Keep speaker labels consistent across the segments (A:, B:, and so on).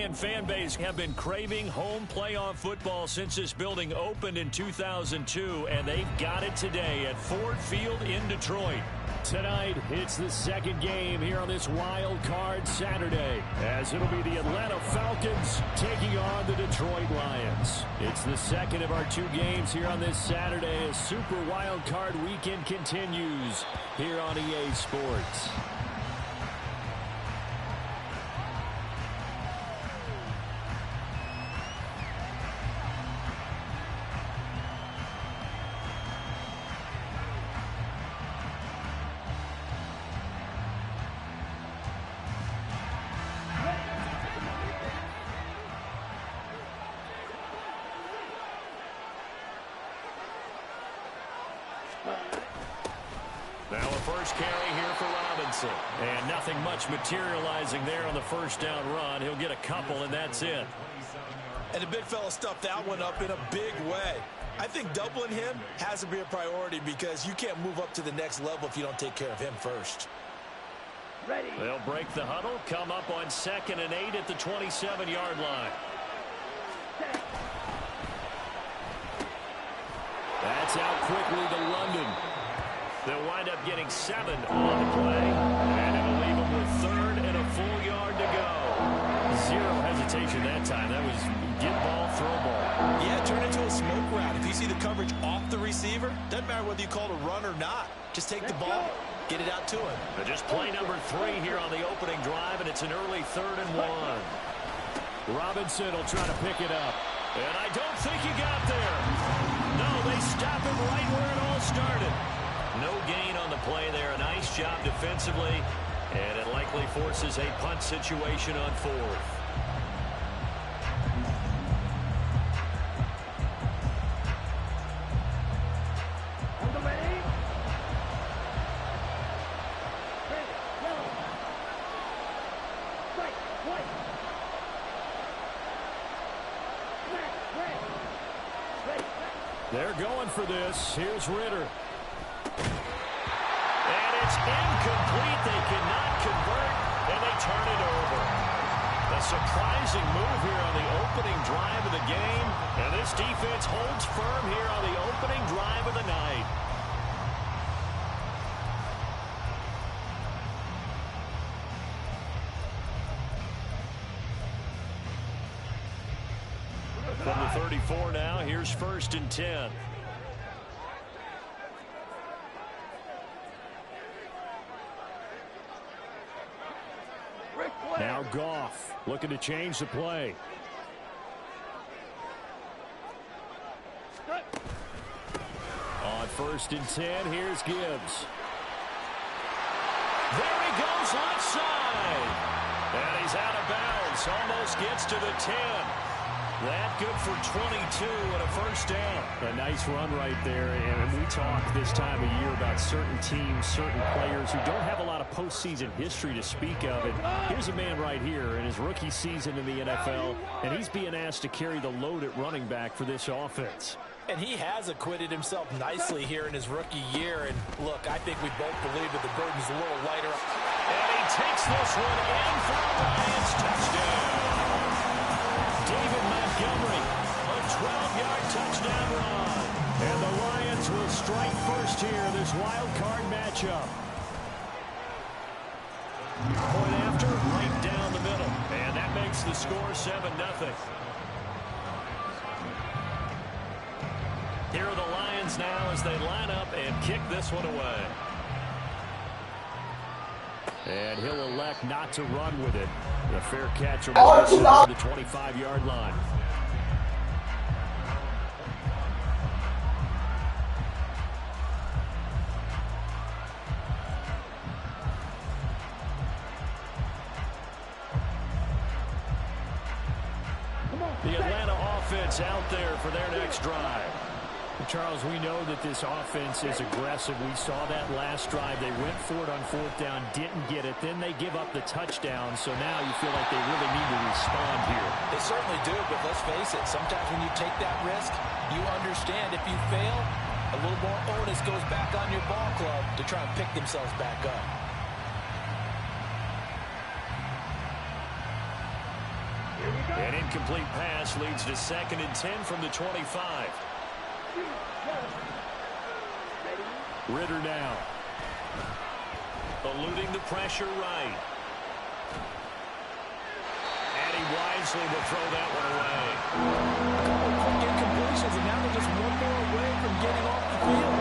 A: Lion fan base have been craving home playoff football since this building opened in 2002, and they've got it today at Ford Field in Detroit. Tonight, it's the second game here on this wild card Saturday, as it'll be the Atlanta Falcons taking on the Detroit Lions. It's the second of our two games here on this Saturday as Super Wild Card Weekend continues here on EA Sports. Now a first carry here for Robinson. And nothing much materializing there on the first down run. He'll get a couple, and that's it.
B: And the big fella stuffed that one up in a big way. I think doubling him has to be a priority because you can't move up to the next level if you don't take care of him first.
A: Ready. They'll break the huddle, come up on 2nd and 8 at the 27-yard line. That's out quickly to London. They'll wind up getting 7 on the play, and it'll leave them with 3rd and a full yard to go. Zero hesitation that time. That was get ball, throw ball.
B: Yeah, turn into a smoke route. If you see the coverage off the receiver, doesn't matter whether you call it a run or not. Just take the ball, get it out to him.
A: But just play number 3 here on the opening drive, and it's an early 3rd and 1. Robinson will try to pick it up. And I don't think he got there. No, they stop him right where it all started. No gain on the play there. A nice job defensively, and it likely forces a punt situation on 4th. They're going for this. Here's Ritter. And it's incomplete. They cannot convert, and they turn it over. A surprising move here on the opening drive of the game, and this defense holds firm here on the opening drive of the night. From the 34 now, here's 1st and 10. Now Goff looking to change the play. On 1st and 10, here's Gibbs. There he goes left side. And he's out of bounds. Almost gets to the 10. That good for 22 and a first down. A nice run right there. And we talk this time of year about certain teams, certain players who don't have a lot of postseason history to speak of. And here's a man right here in his rookie season in the NFL, and he's being asked to carry the load at running back for this offense.
B: And he has acquitted himself nicely here in his rookie year. And look, I think we both believe that the burden's a little lighter.
A: And he takes this one in for the Lions touchdown. David Montgomery, a 12-yard touchdown run. And the Lions will strike first here, this wild card matchup. Point after, right down the middle. And that makes the score 7-0. Here are the Lions now as they line up and kick this one away. And he'll elect not to run with it. The fair catch will move to the 25-yard line. The Atlanta offense out there for their next drive. Charles, we know that this offense is aggressive. We saw that last drive. They went for it on 4th down, didn't get it. Then they give up the touchdown. So now you feel like they really need to respond here.
B: They certainly do, but let's face it. Sometimes when you take that risk, you understand if you fail, a little more onus goes back on your ball club to try and pick themselves back up.
C: Here we
A: An incomplete pass leads to 2nd and 10 from the 25. Ritter now. Eluding the pressure right. And he wisely will throw that one away.
B: A couple of quick incompletions, and now they're just one more away from getting off the field.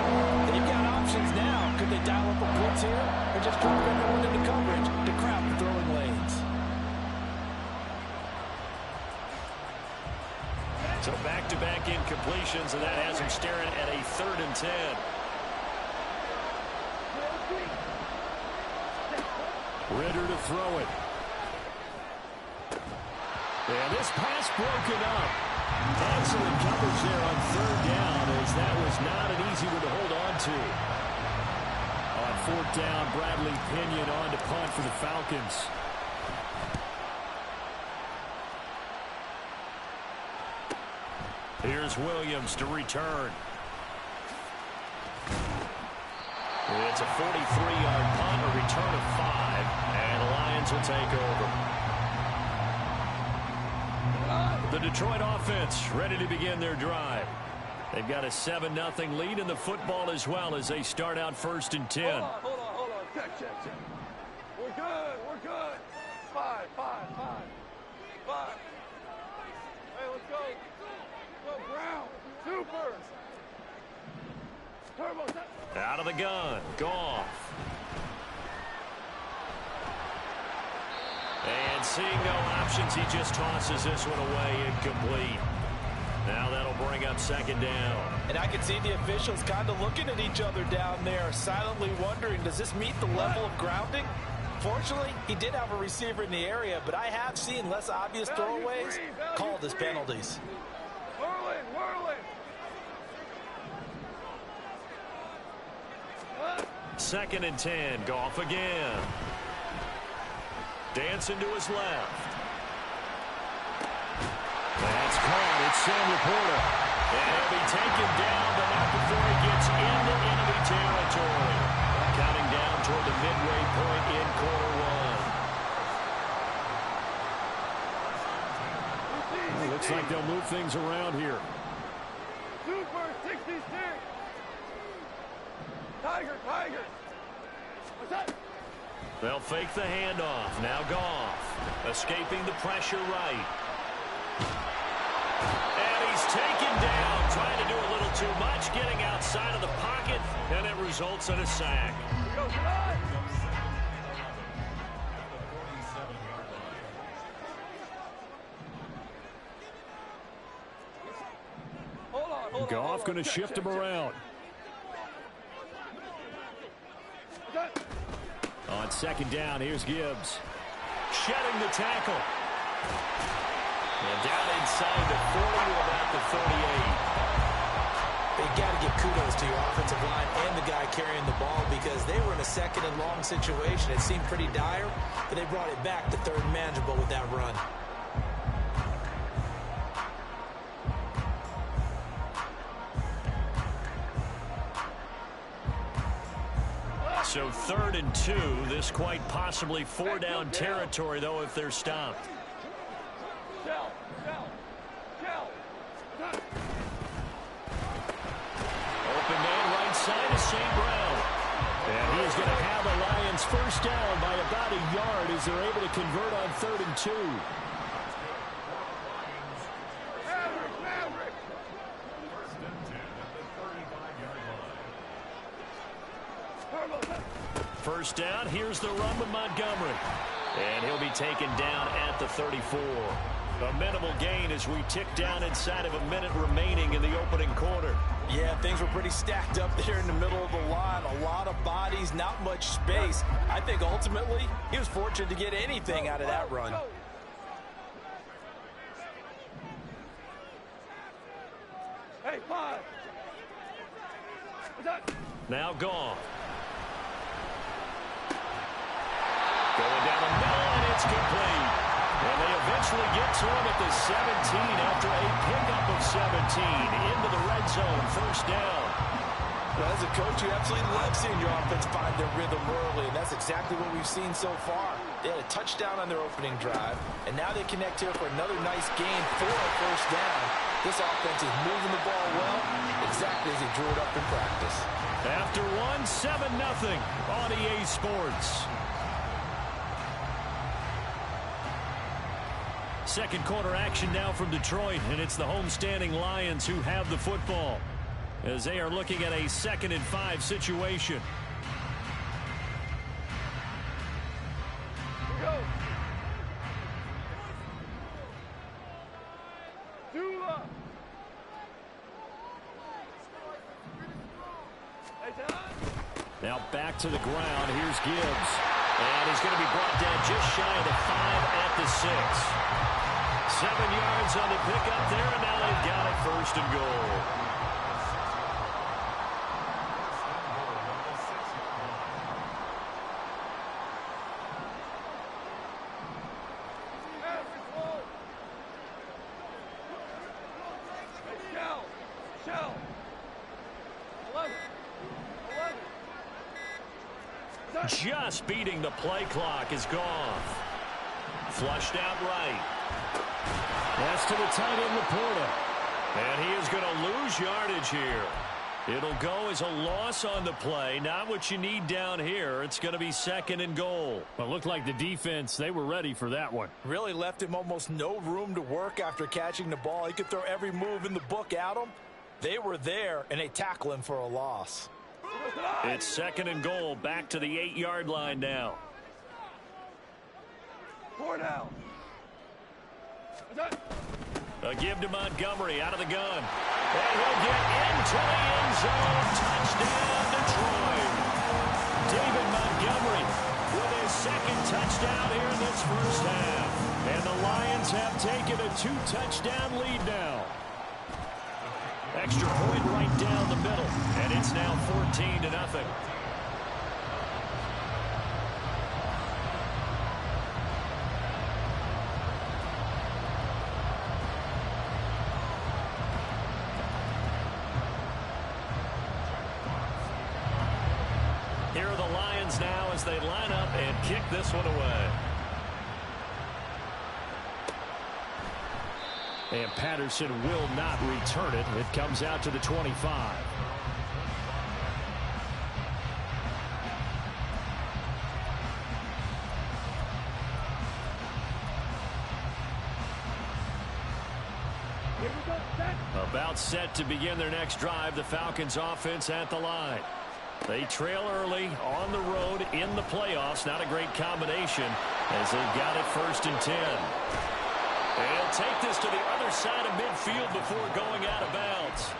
B: They've got options now. Could they dial up a blitz here or just drop everyone into coverage to crowd the throwing lanes?
A: So back-to-back incompletions, and that has him staring at a 3rd and 10. Ritter to throw it. And this pass broken up. Excellent coverage there on 3rd down, as that was not an easy one to hold on to. On 4th down, Bradley Pinion on to punt for the Falcons. Here's Williams to return. It's a 43-yard punt, a return of 5, and the Lions will take over. The Detroit offense ready to begin their drive. They've got a 7-0 lead in the football as well as they start out 1st and 10.
C: Hold on. Check. We're good. 5. Hey, let's go. Go, Brown. Super. Turbo.
A: Out of the gun. Goff. And seeing no options, he just tosses this one away, incomplete. Now that'll bring up 2nd down.
B: And I can see the officials kind of looking at each other down there, silently wondering, does this meet the level of grounding? Fortunately, he did have a receiver in the area, but I have seen less obvious throwaways called as penalties.
C: Whirling.
A: 2nd and 10. Goff again. Dancing to his left. That's caught. It's Sam Laporta. And he'll be taken down, but not before he gets into enemy territory. Counting down toward the midway point in quarter 1. Looks like they'll move things around here.
C: Super 66. Tiger. What's that?
A: They'll fake the handoff. Now Goff. Escaping the pressure right. And he's taken down. Trying to do a little too much. Getting outside of the pocket. And it results in a sack.
C: Go tonight. Hold on.
A: Goff going to shift him around. On 2nd down, here's Gibbs. Shedding the tackle. And down inside the 40 to about the 38.
B: You got to give kudos to your offensive line and the guy carrying the ball because they were in a 2nd and long situation. It seemed pretty dire, but they brought it back to 3rd and manageable with that run.
A: So 3rd and 2. This quite possibly 4-down territory, though, if they're stopped.
C: Shell.
A: Open man right side of St. Brown. And he is going to have the Lions 1st down by about a yard as they're able to convert on 3rd and 2.
C: Maverick.
A: 1st down. Here's the run with Montgomery. And he'll be taken down at the 34. A minimal gain as we tick down inside of a minute remaining in the opening quarter.
B: Yeah, things were pretty stacked up there in the middle of the line. A lot of bodies, not much space. I think ultimately he was fortunate to get anything out of that run.
C: Hey, 5.
A: Now Goff. Going down the middle, and it's complete. And they eventually get to him at the 17 after a pickup of 17 into the red zone. 1st down.
B: Well, as a coach, you absolutely love seeing your offense find their rhythm early, and that's exactly what we've seen so far. They had a touchdown on their opening drive, and now they connect here for another nice gain for a first down. This offense is moving the ball well, exactly as he drew it up in practice.
A: After one, 7-0 on EA Sports. Second quarter action now from Detroit, and it's the homestanding Lions who have the football as they are looking at a 2nd and 5 situation.
C: Go. Dula. Hey, John.
A: Now back to the ground. Here's Gibbs. And he's going to be brought down just shy of the 5 at the 6. 7 yards on the pickup there, and now they've got it 1st and goal.
C: Shell. 11.
A: Just beating the play clock is Goff. Flushed out right. Pass to the tight end, Laporta. And he is going to lose yardage here. It'll go as a loss on the play. Not what you need down here. It's going to be 2nd and goal.
D: Well, it looked like the defense, they were ready for that one.
B: Really left him almost no room to work after catching the ball. He could throw every move in the book at him. They were there, and they tackle him for a loss.
A: It's 2nd and goal. Back to the 8-yard line now.
C: 4 down.
A: A give to Montgomery out of the gun. And he'll get into the end zone. Touchdown, Detroit. David Montgomery with his 2nd touchdown here in this first half. And the Lions have taken a 2-touchdown lead now. Extra point right down the middle. And it's now 14-0. Here are the Lions now as they line up and kick this one away. And Patterson will not return it. It comes out to the 25. About set to begin their next drive. The Falcons offense at the line. They trail early on the road in the playoffs. Not a great combination as they've got it 1st and 10. They'll take this to the other side of midfield before going out of bounds.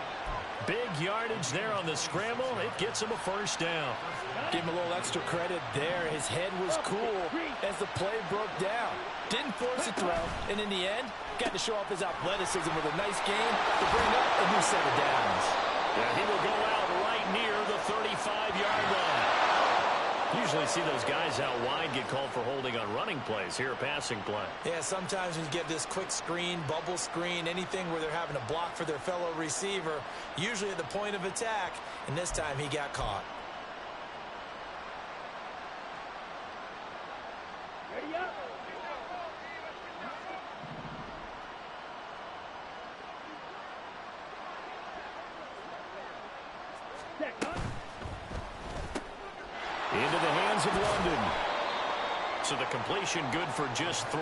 A: Big yardage there on the scramble. It gets him a 1st down.
B: Give him a little extra credit there. His head was cool as the play broke down. Didn't force a throw, and in the end, got to show off his athleticism with a nice game to bring up a new set of downs.
A: Yeah, he will go out right near the 35-yard line. Usually see those guys out wide get called for holding on running plays. Here, a passing play.
B: Yeah, sometimes when you get this quick screen, bubble screen, anything where they're having to block for their fellow receiver, usually at the point of attack, and this time he got caught.
C: Ready up.
A: Into the hands of London. So the completion good for just 3.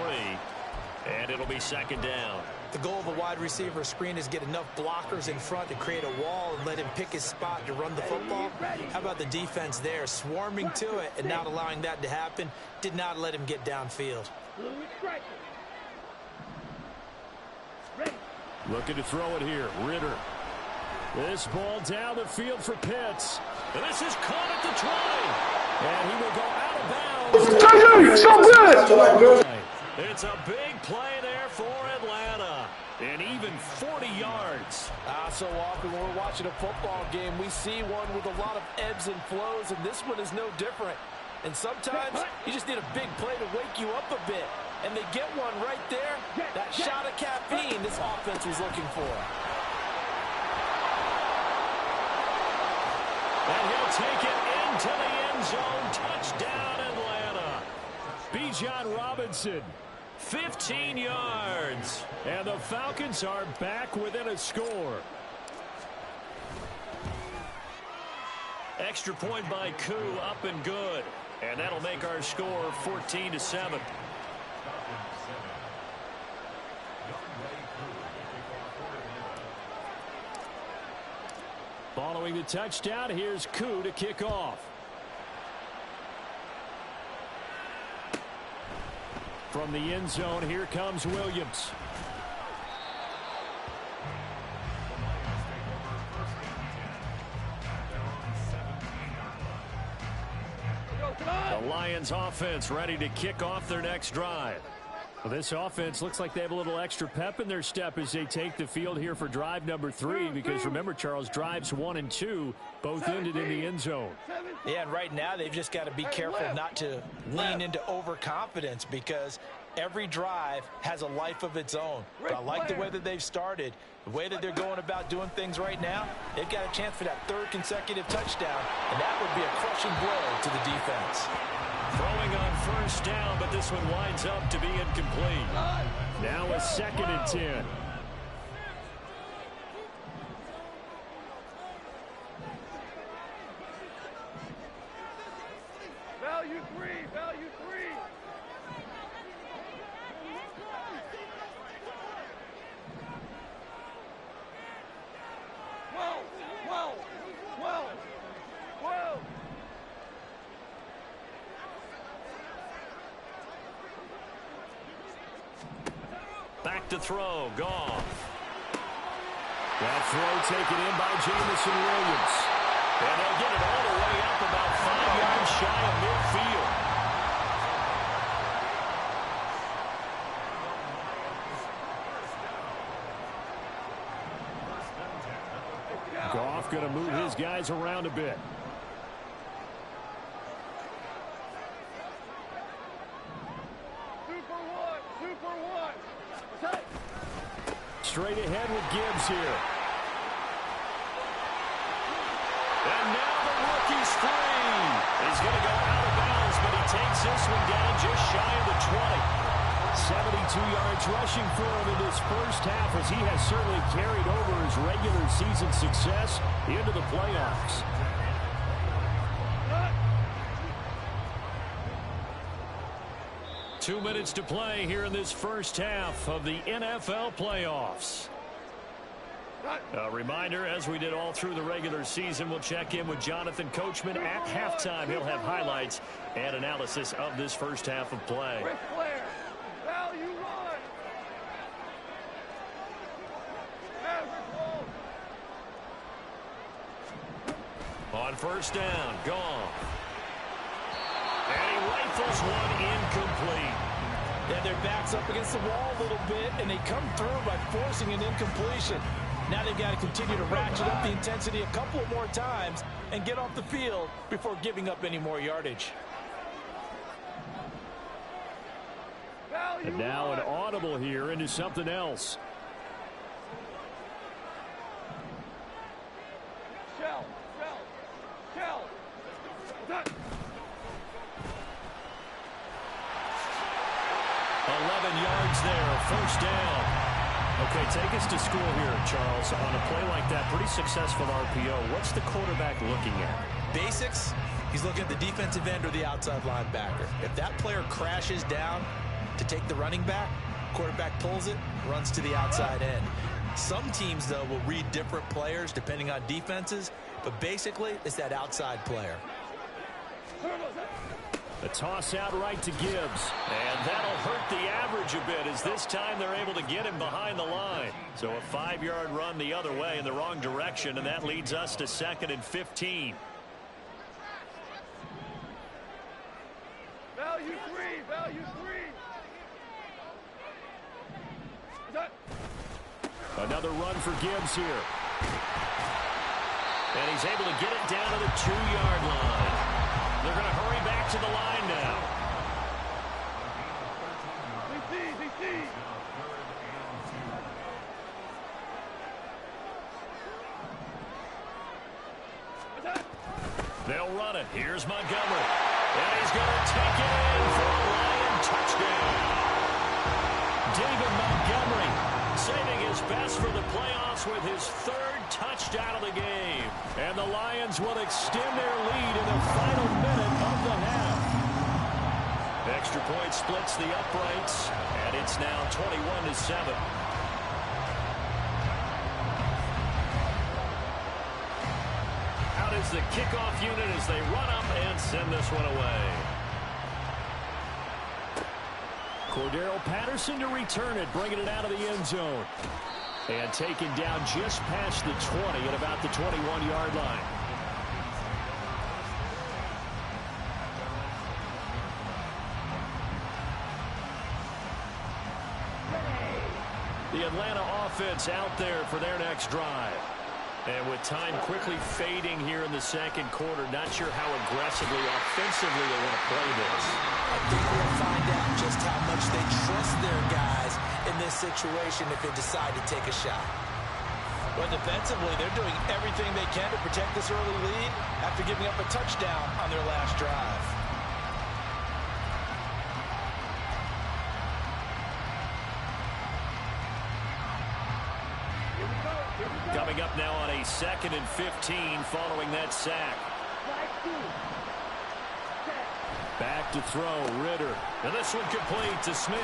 A: And it'll be 2nd down.
B: The goal of a wide receiver screen is get enough blockers in front to create a wall and let him pick his spot to run the football. How about the defense there, swarming to it and not allowing that to happen? Did not let him get downfield.
A: Looking to throw it here. Ritter. This ball down the field for Pitts. And this is caught at the 20. And he will go out of bounds.
C: So good.
A: It's a big play there for Atlanta. And even 40 yards.
B: So often when we're watching a football game, we see one with a lot of ebbs and flows, and this one is no different. And sometimes you just need a big play to wake you up a bit. And they get one right there. That shot of caffeine this offense was looking for.
A: And he'll take it into the end zone. Touchdown, Atlanta. Bijan Robinson, 15 yards. And the Falcons are back within a score. Extra point by Koo, up and good. And that'll make our score 14-7. Following the touchdown, here's Koo to kick off. From the end zone, here comes Williams. The Lions offense ready to kick off their next drive. Well, this offense looks like they have a little extra pep in their step as they take the field here for drive number 3, because remember, Charles, drives 1 and 2 both ended in the end zone.
B: Yeah, and right now they've just got to be careful not to lean into overconfidence, because every drive has a life of its own. But I like the way that they've started, the way that they're going about doing things right now. They've got a chance for that 3rd consecutive touchdown, and that would be a crushing blow to the defense.
A: Throwing on first down, but this one winds up to be incomplete. Now a 2nd and 10.
C: Value 3, value 3. Well.
A: Back to throw, Goff. That throw taken in by Jameson Williams. And they'll get it all the way up about 5 yards shy of midfield. Goff going to move his guys around a bit. Straight ahead with Gibbs here. And now the rookie's free. He's going to go out of bounds, but he takes this one down just shy of the 20. 72 yards rushing for him in this first half, as he has certainly carried over his regular season success into the playoffs. Two minutes to play here in this first half of the NFL playoffs. A reminder, as we did all through the regular season, we'll check in with Jonathan Coachman at halftime. He'll have highlights and analysis of this first half of play.
C: Value 1.
A: On first down, Goff. And he rifles one incomplete.
B: Yeah, their back's up against the wall a little bit, and they come through by forcing an incompletion. Now they've got to continue to ratchet up the intensity a couple more times and get off the field before giving up any more yardage.
A: And now an audible here into something else.
C: Shell.
A: 11 yards there, first down. Okay, take us to school here, Charles. On a play like that, pretty successful RPO. What's the quarterback looking at?
B: Basics, he's looking at the defensive end or the outside linebacker. If that player crashes down to take the running back, quarterback pulls it, runs to the outside end. Some teams, though, will read different players depending on defenses, but basically it's that outside player.
A: A toss out right to Gibbs. And that'll hurt the average a bit, as this time they're able to get him behind the line. So a 5-yard run the other way in the wrong direction, and that leads us to 2nd and 15.
C: Value 3.
A: Another run for Gibbs here. And he's able to get it down to the 2-yard line. They're going to hurry back to the line now. They'll run it. Here's Montgomery. And he's going to take it in for a Lions touchdown. David Montgomery saving his best for the playoffs with his third touchdown of the game. And the Lions will extend their lead in the final minute of the half. Extra point splits the uprights, and it's now 21-7. Out is the kickoff unit as they run up and send this one away. Cordero Patterson to return it, bringing it out of the end zone. And taken down just past the 20 at about the 21-yard line. The Atlanta offense out there for their next drive. And with time quickly fading here in the second quarter, not sure how aggressively, offensively they want to play this.
B: I think we'll find out just how much they trust their guys in this situation if they decide to take a shot. But defensively, they're doing everything they can to protect this early lead after giving up a touchdown on their last drive.
A: Coming up now on a 2nd and 15 following that sack. Back to throw, Ritter. And this one complete to Smith.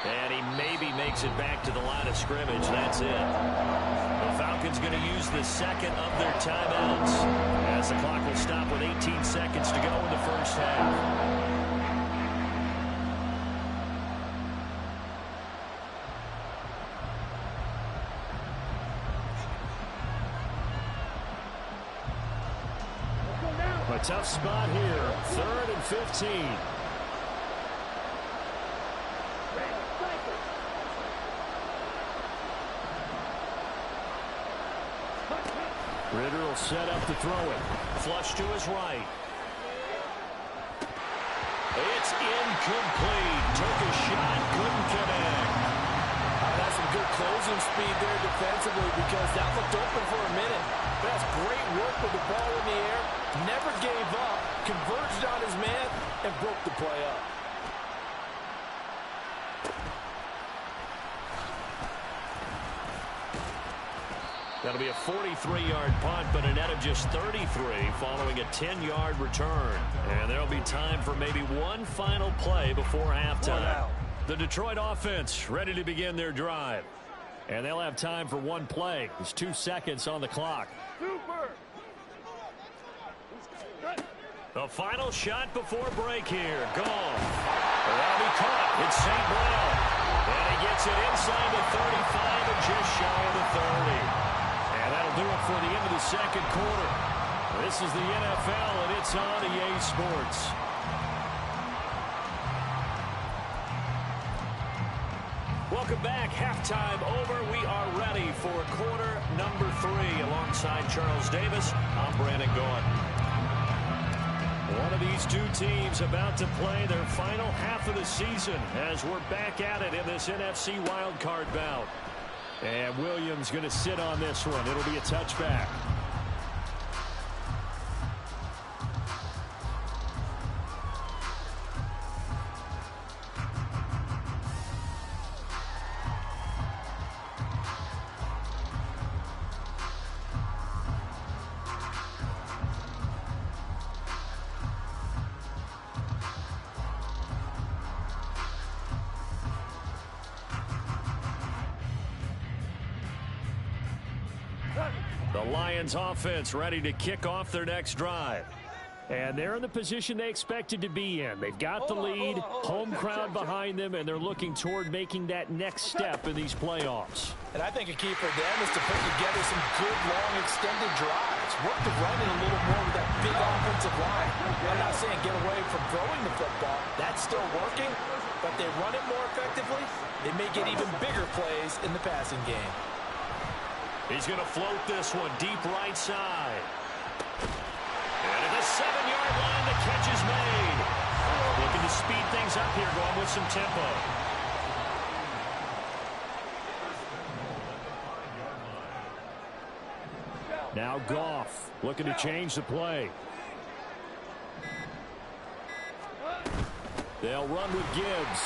A: And he maybe makes it back to the line of scrimmage. That's it. The Falcons going to use the second of their timeouts as the clock will stop with 18 seconds to go in the first half. A tough spot here. 3rd and 15. Ritter will set up to throw it. Flush to his right. It's incomplete. Took a shot, couldn't connect.
B: That's some good closing speed there defensively because that looked open for a minute. But that's great work with the ball in the air. Never gave up, converged on his man, and broke the play up.
A: That'll be a 43-yard punt, but a net of just 33 following a 10-yard return. And there'll be time for maybe one final play before halftime. The Detroit offense ready to begin their drive. And they'll have time for one play. There's 2 seconds on the clock.
C: Super.
A: The final shot before break here. Goff. That'll be caught. It's St. Brown. And he gets it inside the 35 and just shy of the 30. And that'll do it for the end of the second quarter. This is the NFL, and it's on EA Sports. Welcome back. Halftime over. We are ready for quarter number 3. Alongside Charles Davis, I'm Brandon Gaudin. One of these two teams about to play their final half of the season as we're back at it in this NFC wildcard bout. And Williams going to sit on this one. It'll be a touchback. The Lions offense ready to kick off their next drive. And they're in the position they expected to be in. They've got the lead, home crowd behind them, and they're looking toward making that next step in these playoffs.
B: And I think a key for them is to put together some good, long, extended drives. Work the running a little more with that big offensive line. I'm not saying get away from throwing the football. That's still working, but they run it more effectively. They may get even bigger plays in the passing game.
A: He's going to float this one deep right side. And at the 7-yard line, the catch is made. Looking to speed things up here, going with some tempo. Now Goff looking to change the play. They'll run with Gibbs.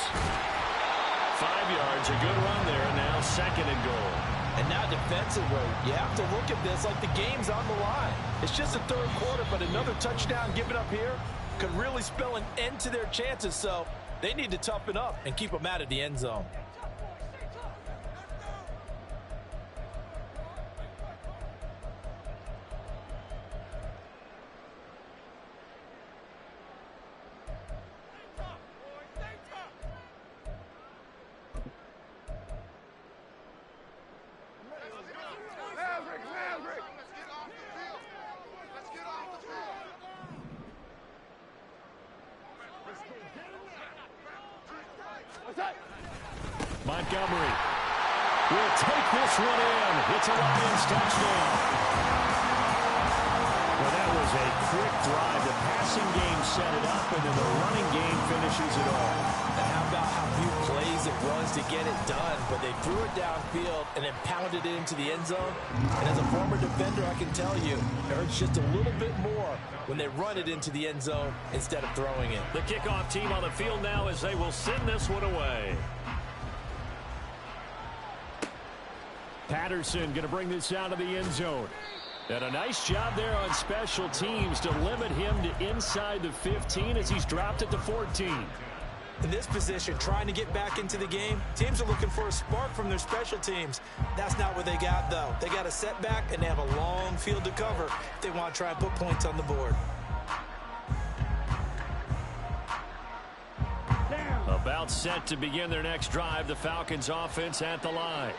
A: 5 yards, a good run there, and now 2nd and goal.
B: And now defensively, you have to look at this like the game's on the line. It's just the 3rd quarter, but another touchdown given up here could really spell an end to their chances, so they need to toughen up and keep them out of the end zone.
A: Montgomery will take this one in. It's a Lions touchdown. Well, that was a quick drive. The passing game set it up, and then the running game finishes it all.
B: And how about how few plays it was to get it done, but they threw it downfield and then pounded it into the end zone. And as a former defender, I can tell you, it hurts just a little bit more when they run it into the end zone instead of throwing it.
A: The kickoff team on the field now as they will send this one away. Patterson going to bring this out of the end zone. And a nice job there on special teams to limit him to inside the 15 as he's dropped it to 14.
B: In this position, trying to get back into the game, teams are looking for a spark from their special teams. That's not what they got, though. They got a setback, and they have a long field to cover if they want to try and put points on the board.
A: About set to begin their next drive, the Falcons offense at the line.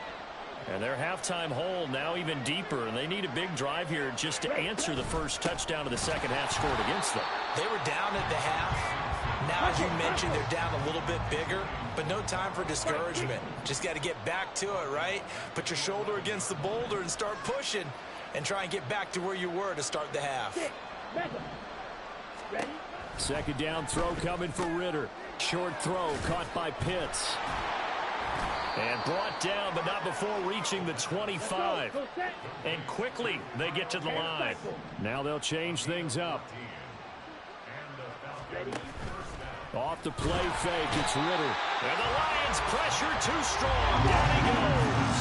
A: And their halftime hole now even deeper, and they need a big drive here just to answer the first touchdown of the second half scored against them.
B: They were down at the half. Now, as you mentioned, they're down a little bit bigger, but no time for discouragement. Just got to get back to it, right? Put your shoulder against the boulder and start pushing and try and get back to where you were to start the half.
A: Second down throw coming for Ritter. Short throw caught by Pitts. And brought down, but not before reaching the 25. And quickly, they get to the line. Now they'll change things up. Off the play fake, it's Ritter. And the Lions pressure too strong. Down he goes.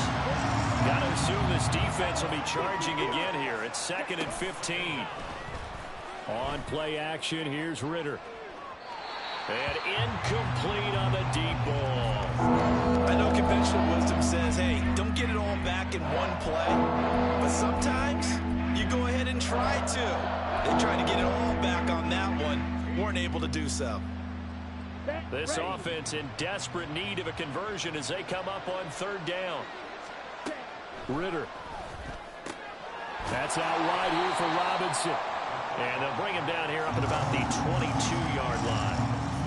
A: Got to assume this defense will be charging again here. It's 2nd and 15. On play action, here's Ritter. And incomplete on the deep ball.
B: I know conventional wisdom says, hey, don't get it all back in one play. But sometimes you go ahead and try to. They tried to get it all back on that one. Weren't able to do so.
A: This offense in desperate need of a conversion as they come up on 3rd down. Ritter. That's out wide here for Robinson. And they'll bring him down here up at about the 22-yard line.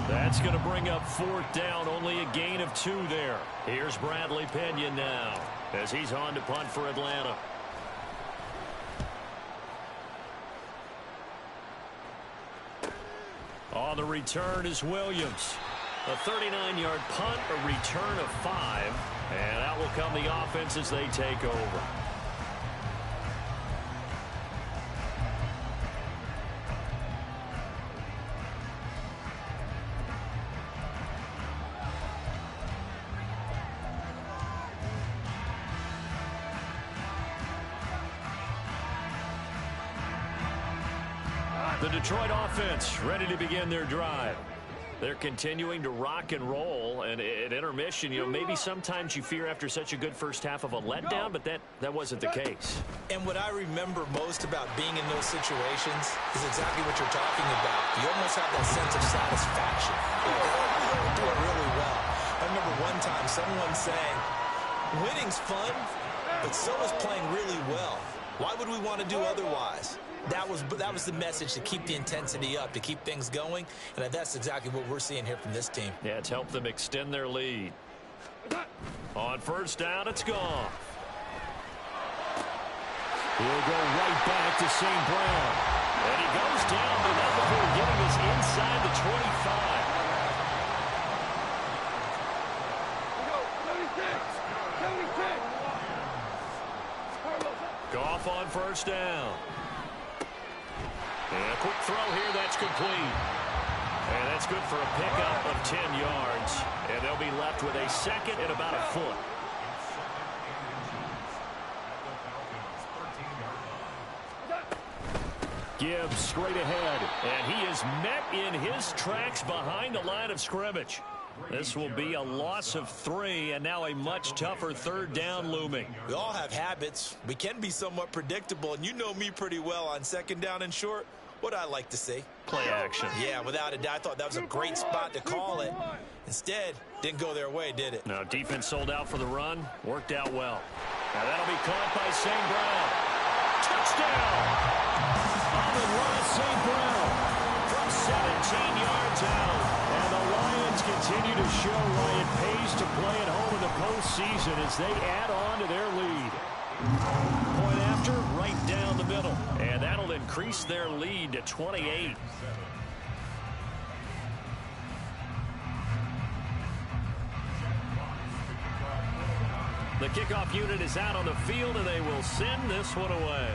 A: That's going to bring up 4th down, only a gain of 2 there. Here's Bradley Pinion now as he's on to punt for Atlanta. On the return is Williams. A 39-yard punt, a return of 5, and that will come the offense as they take over. The Detroit offense ready to begin their drive. They're continuing to rock and roll, and at intermission, you know, maybe sometimes you fear after such a good first half of a letdown, but that wasn't the case.
B: And what I remember most about being in those situations is exactly what you're talking about. You almost have that sense of satisfaction. You're doing really well. I remember one time someone saying, winning's fun, but so is playing really well. Why would we want to do otherwise? That was the message, to keep the intensity up, to keep things going, and that's exactly what we're seeing here from this team.
A: Yeah, it's helped them extend their lead. On 1st down, it's gone. He'll go right back to St. Brown. And he goes down, but not before getting us inside the 25. Goff on 1st down. And a quick throw here, that's complete. And that's good for a pickup of 10 yards. And they'll be left with a second and about a foot. Gibbs straight ahead. And he is met in his tracks behind the line of scrimmage. This will be a loss of 3, and now a much tougher third down looming.
B: We all have habits. We can be somewhat predictable, and you know me pretty well on second down and short. What I like to see.
A: Play action.
B: Yeah, without a doubt. I thought that was a great spot to call it. Instead, didn't go their way, did it?
A: No, defense sold out for the run. Worked out well. Now that'll be caught by St. Brown. Touchdown! Amon-Ra St. Brown from 17 yards out. And the Lions continue to show why it pays to play at home in the postseason as they add on to their lead. Point after, right down the middle. And that'll increase their lead to 28. The kickoff unit is out on the field, and they will send this one away.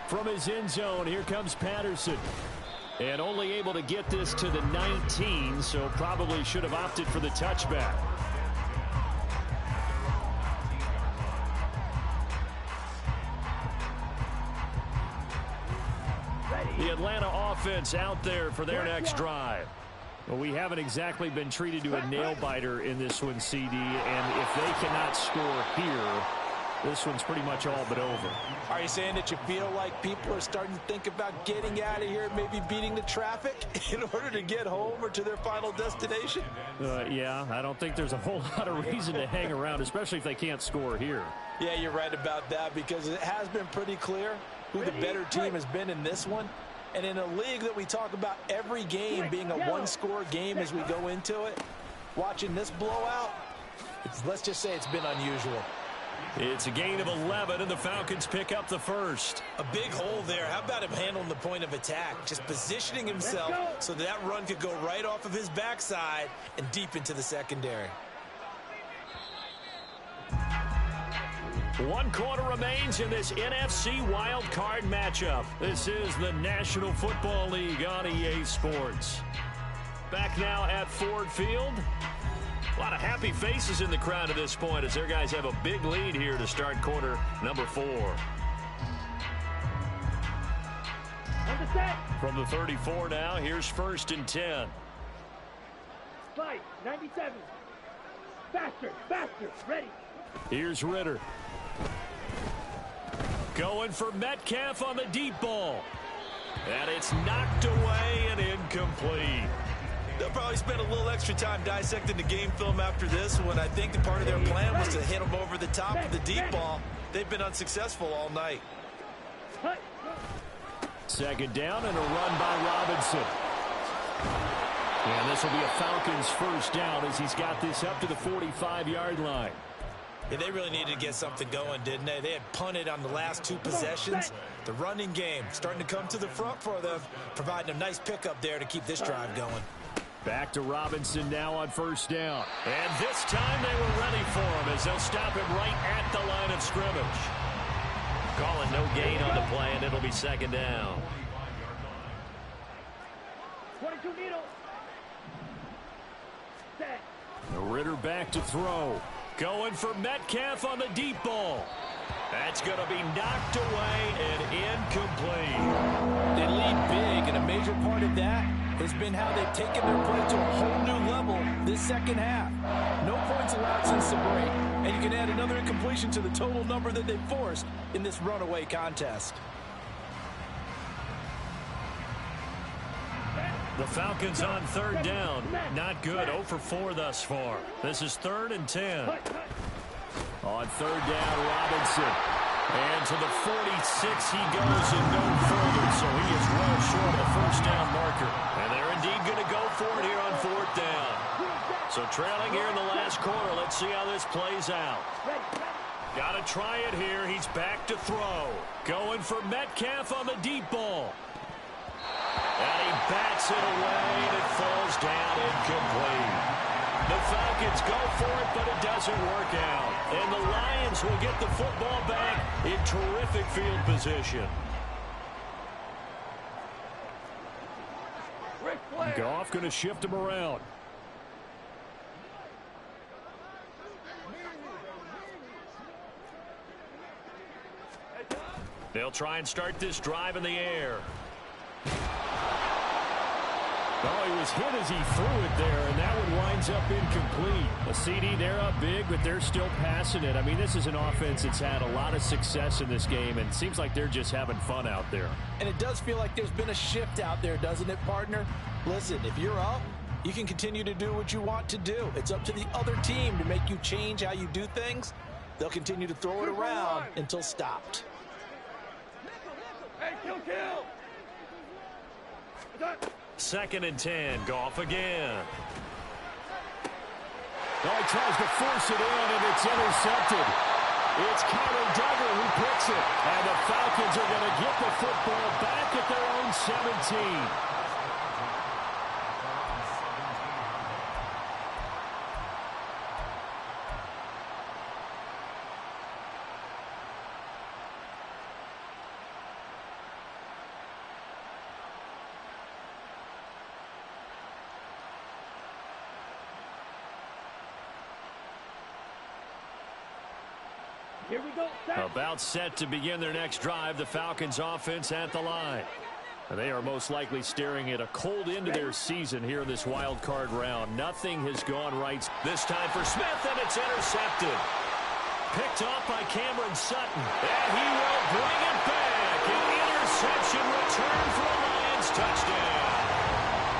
A: From his end zone, here comes Patterson. And only able to get this to the 19, so probably should have opted for the touchback. The Atlanta offense out there for their next drive. Well, we haven't exactly been treated to a nail-biter in this one, CD, and if they cannot score here, this one's pretty much all but over.
B: Are you saying that you feel like people are starting to think about getting out of here, maybe beating the traffic in order to get home or to their final destination?
A: Yeah, I don't think there's a whole lot of reason to hang around, especially if they can't score here.
B: Yeah, you're right about that, because it has been pretty clear who the better team has been in this one. And in a league that we talk about every game being a one-score game as we go into it, watching this blowout, let's just say it's been unusual.
A: It's a gain of 11, and the Falcons pick up the first.
B: A big hole there. How about him handling the point of attack? Just positioning himself so that run could go right off of his backside and deep into the secondary.
A: 1 quarter remains in this NFC wildcard matchup. This is the National Football League on EA Sports. Back now at Ford Field. A lot of happy faces in the crowd at this point as their guys have a big lead here to start quarter number 4. From the 34 now, here's 1st and 10.
C: Fight, 97. Faster, ready.
A: Here's Ritter. Going for Metcalf on the deep ball. And it's knocked away and incomplete.
B: They'll probably spend a little extra time dissecting the game film after this one. I think the part of their plan was to hit them over the top of the deep ball. They've been unsuccessful all night.
A: 2nd down and a run by Robinson. And this will be a Falcons first down as he's got this up to the 45-yard line.
B: Yeah, they really needed to get something going, didn't they? They had punted on the last 2 possessions. The running game starting to come to the front for them, providing a nice pickup there to keep this drive going.
A: Back to Robinson now on 1st down. And this time they were ready for him as they'll stop him right at the line of scrimmage. Calling no gain on the play, and it'll be 2nd down.
C: 22 needle. Set.
A: Ritter back to throw. Going for Metcalf on the deep ball. That's going to be knocked away and incomplete.
B: They lead big, and a major part of that has been how they've taken their play to a whole new level this second half. No points allowed since the break, and you can add another incompletion to the total number that they've forced in this runaway contest.
A: The Falcons on 3rd down. Not good. 0 for 4 thus far. This is 3rd and 10. On 3rd down, Robinson. And to the 46 he goes and no further. So he is well short of the first down marker. And they're indeed going to go for it here on 4th down. So trailing here in the last quarter. Let's see how this plays out. Got to try it here. He's back to throw. Going for Metcalf on the deep ball. And he bats it away, and it falls down incomplete. The Falcons go for it, but it doesn't work out. And the Lions will get the football back in terrific field position.
D: Goff going to shift him around.
A: They'll try and start this drive in the air.
D: Oh, he was hit as he threw it there, and that one winds up incomplete. A CD, they're up big, but they're still passing it. I mean, this is an offense that's had a lot of success in this game, and it seems like they're just having fun out there.
B: And it does feel like there's been a shift out there, doesn't it, partner? Listen, if you're up, you can continue to do what you want to do. It's up to the other team to make you change how you do things. They'll continue to throw it around until stopped.
C: Hey, kill!
A: 2nd and 10. Goff again.
D: Oh, he tries to force it in, and it's intercepted. It's Kyler Duggar who picks it. And the Falcons are going to get the football back at their own 17.
C: Here we go.
A: About set to begin their next drive. The Falcons offense at the line. And they are most likely staring at a cold end to their season here in this wild card round. Nothing has gone right. This time for Smith, and it's intercepted. Picked off by Cameron Sutton. And he will bring it back. An interception return for a Lions touchdown.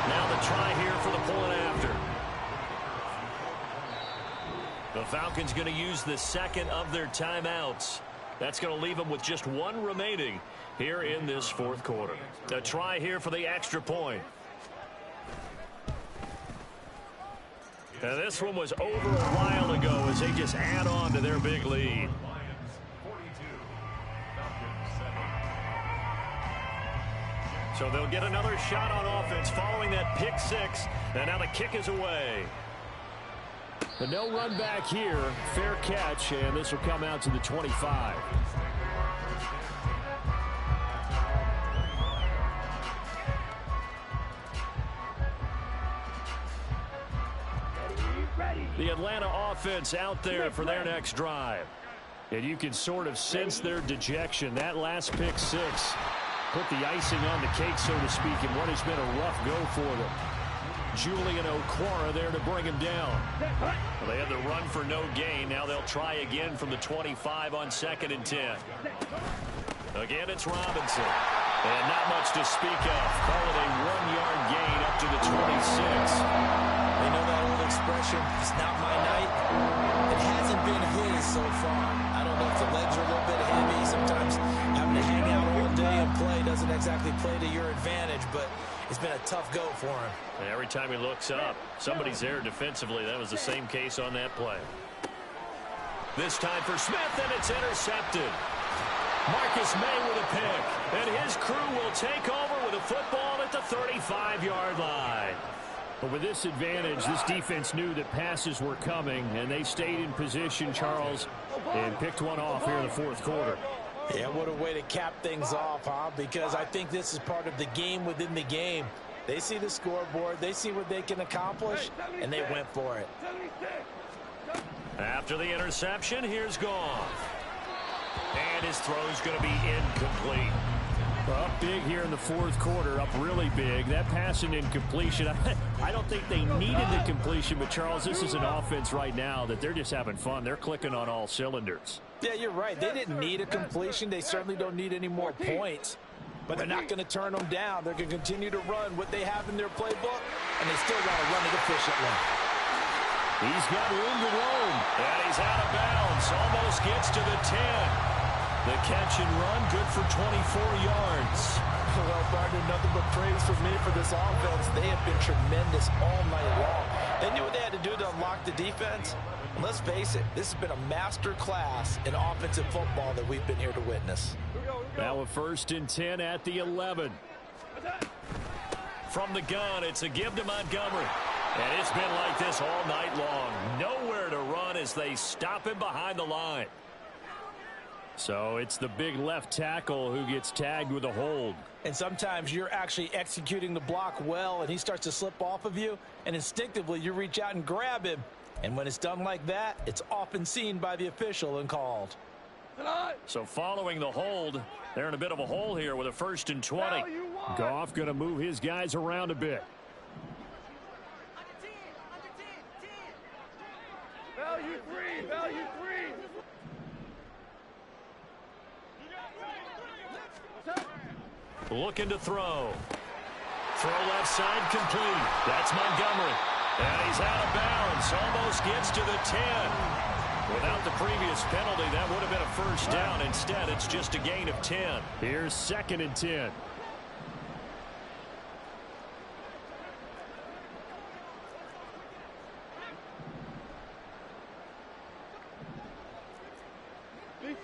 A: Now the try here for the point after. The Falcons going to use the second of their timeouts. That's going to leave them with just one remaining here in this fourth quarter. A try here for the extra point. And this one was over a while ago as they just add on to their big lead. So they'll get another shot on offense following that pick six. And now the kick is away.
D: The no run back here, fair catch, and this will come out to the 25. The Atlanta offense out there for their next drive. And you can sort of sense their dejection. That last pick six put the icing on the cake, so to speak, in what has been a rough go for them. Julian Okwara there to bring him down. Well, they had the run for no gain. Now they'll try again from the 25 on 2nd and 10. Again, it's Robinson. And not much to speak of. Call it a 1-yard gain up to the 26.
B: They know that old expression, it's not my night. It hasn't been his so far. I don't know if the legs are a little bit heavy. Sometimes having to hang out all day and play doesn't exactly play to your advantage, but it's been a tough go for him.
A: And every time he looks up, somebody's there defensively. That was the same case on that play. This time for Smith, and it's intercepted. Marcus May with a pick, and his crew will take over with a football at the 35-yard line.
D: But with this advantage, this defense knew that passes were coming, and they stayed in position, Charles, and picked one off here in the fourth quarter.
B: Yeah, what a way to cap things off, huh? Because I think this is part of the game within the game. They see the scoreboard, they see what they can accomplish, and they went for it.
A: After the interception, here's Goff. And his throw's going to be incomplete.
D: Up big here in the fourth quarter, up really big. That pass and incompletion, I don't think they needed the completion, but Charles, this is an offense right now that they're just having fun. They're clicking on all cylinders.
B: Yeah, you're right. They didn't need a completion. They certainly don't need any more points. But they're not going to turn them down. They're going to continue to run what they have in their playbook, and they still got to run it efficiently.
D: He's got room to roam.
A: And he's out of bounds. Almost gets to the 10. The catch and run, good for 24 yards.
B: Well, partner, nothing but praise for me for this offense. They have been tremendous all night long. They knew what they had to do to unlock the defense. And let's face it, this has been a master class in offensive football that we've been here to witness.
D: Now a 1st and 10 at the 11.
A: From the gun, it's a give to Montgomery. And it's been like this all night long. Nowhere to run as they stop him behind the line. So it's the big left tackle who gets tagged with a hold.
B: And sometimes you're actually executing the block well, and he starts to slip off of you, and instinctively you reach out and grab him. And when it's done like that, it's often seen by the official and called.
A: So following the hold, they're in a bit of a hole here with a 1st and 20. Goff going to move his guys around a bit.
C: Value three, value three.
A: Looking to throw. Throw left side complete. That's Montgomery. And he's out of bounds. Almost gets to the 10. Without the previous penalty, that would have been a 1st down. Instead, it's just a gain of 10. Here's 2nd and 10.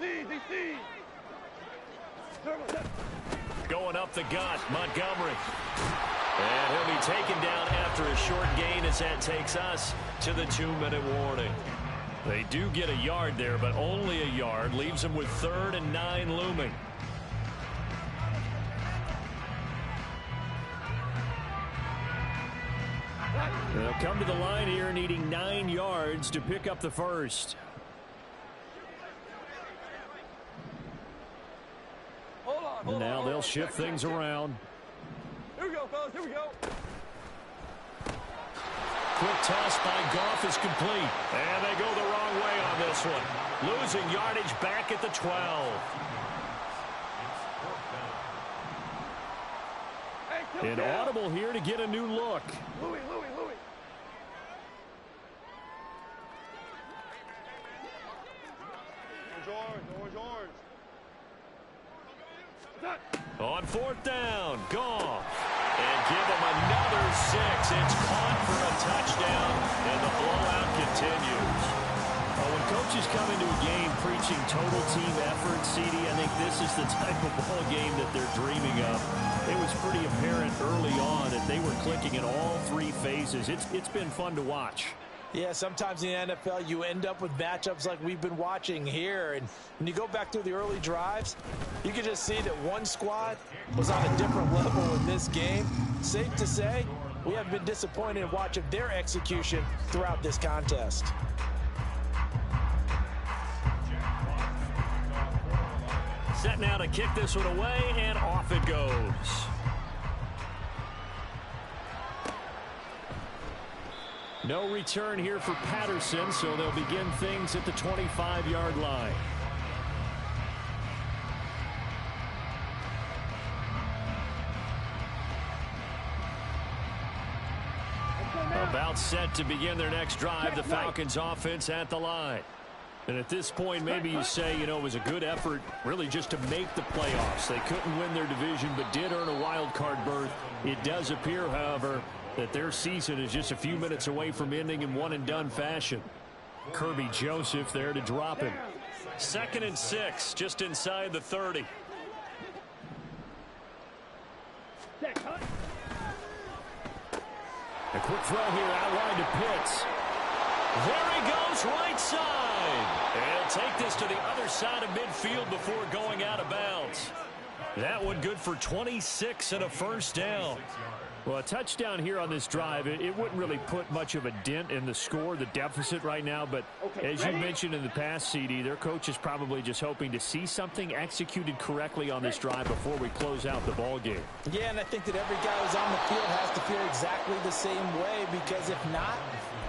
C: DC.
A: Going up the gut, Montgomery. And he'll be taken down after a short gain as that takes us to the 2-minute warning. They do get a yard there, but only a yard. Leaves them with 3rd and 9 looming. They'll come to the line here needing 9 yards to pick up the 1st. And now they'll shift things around.
C: Here we go, fellas. Here we go.
A: Quick toss by Goff is complete. And they go the wrong way on this one. Losing yardage back at the 12. An audible here to get a new look.
C: Louis. Orange.
A: On 4th down, Goff. And give them another 6. It's caught for a touchdown, and the blowout continues. When coaches come into a game preaching total team effort, CD, I think this is the type of ball game that they're dreaming of. It was pretty apparent early on that they were clicking in all 3 phases. It's been fun to watch.
B: Yeah, sometimes in the NFL you end up with matchups like we've been watching here. And when you go back through the early drives, you can just see that one squad was on a different level in this game. Safe to say, we have been disappointed in watching their execution throughout this contest.
A: Set now to kick this one away, and off it goes. No return here for Patterson, so they'll begin things at the 25-yard line. About set to begin their next drive, the Falcons offense at the line. And at this point, maybe you say, you know, it was a good effort really just to make the playoffs. They couldn't win their division, but did earn a wild card berth. It does appear, however, that their season is just a few minutes away from ending in one-and-done fashion. Kirby Joseph there to drop him. 2nd and 6, just inside the 30. A quick throw here outline to Pitts. There he goes, right side. And he'll take this to the other side of midfield before going out of bounds. That one good for 26 and a 1st down. Well, a touchdown here on this drive, it wouldn't really put much of a dent in the score, the deficit right now. But as you mentioned in the past, CD, their coach is probably just hoping to see something executed correctly on this drive before we close out the ball game.
B: Yeah, and I think that every guy who's on the field has to feel exactly the same way, because if not,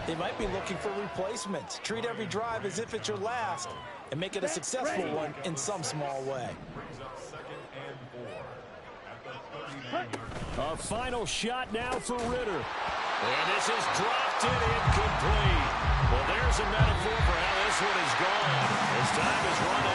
B: they might be looking for replacements. Treat every drive as if it's your last and make it a successful one in some small way.
A: A final shot now for Ritter. And this is dropped and incomplete. Well, there's a metaphor for how this one is gone. As time is running.